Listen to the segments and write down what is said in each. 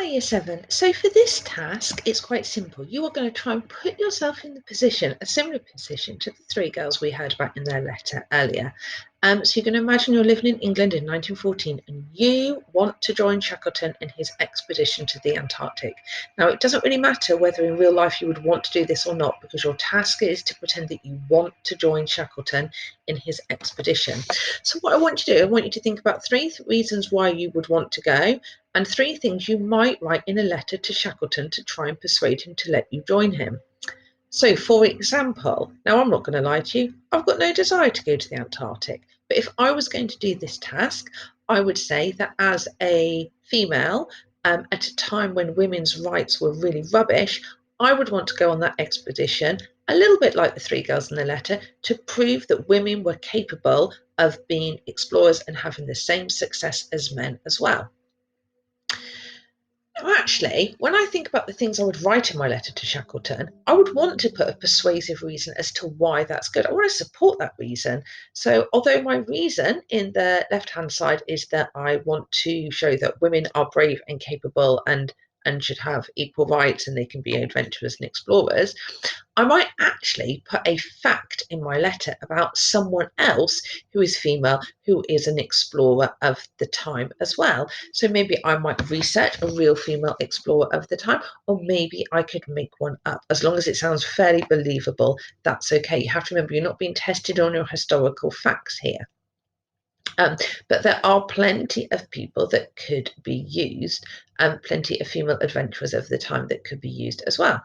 Hi, Year 7. So for this task, it's quite simple. You are going to try and put yourself in the position, a similar position to the three girls we heard about in their letter earlier. So you're going to imagine you're living in England in 1914 and you want to join Shackleton in his expedition to the Antarctic. Now, it doesn't really matter whether in real life you would want to do this or not, because your task is to pretend that you want to join Shackleton in his expedition. So what I want you to do, I want you to think about three reasons why you would want to go, and three things you might write in a letter to Shackleton to try and persuade him to let you join him. So, for example, now I'm not going to lie to you, I've got no desire to go to the Antarctic. But if I was going to do this task, I would say that as a female, at a time when women's rights were really rubbish, I would want to go on that expedition, a little bit like the three girls in the letter, to prove that women were capable of being explorers and having the same success as men as well. Actually, when I think about the things I would write in my letter to Shackleton, I would want to put a persuasive reason as to why that's good. I want to support that reason. So, although my reason in the left hand side is that I want to show that women are brave and capable and should have equal rights and they can be adventurers and explorers, I might actually put a fact in my letter about someone else who is female, who is an explorer of the time as well. So maybe I might research a real female explorer of the time, or maybe I could make one up. As long as it sounds fairly believable, that's okay. You have to remember, you're not being tested on your historical facts here. But there are plenty of people that could be used, and plenty of female adventurers of the time that could be used as well.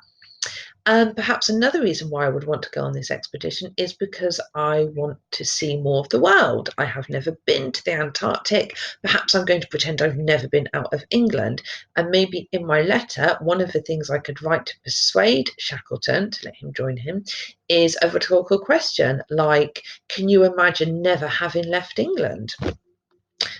Perhaps another reason why I would want to go on this expedition is because I want to see more of the world. I have never been to the Antarctic. Perhaps I'm going to pretend I've never been out of England. And maybe in my letter, one of the things I could write to persuade Shackleton to let him join him is a rhetorical question like, can you imagine never having left England?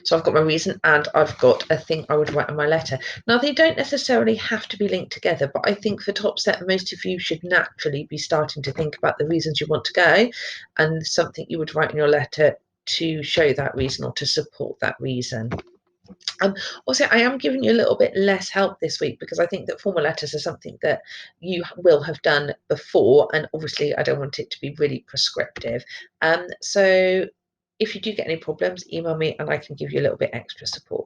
So I've got my reason and I've got a thing I would write in my letter. Now, they don't necessarily have to be linked together, but I think for Topset, most of you should naturally be starting to think about the reasons you want to go and something you would write in your letter to show that reason or to support that reason. Also, I am giving you a little bit less help this week because I think that formal letters are something that you will have done before, and obviously I don't want it to be really prescriptive. So if you do get any problems, email me and I can give you a little bit extra support.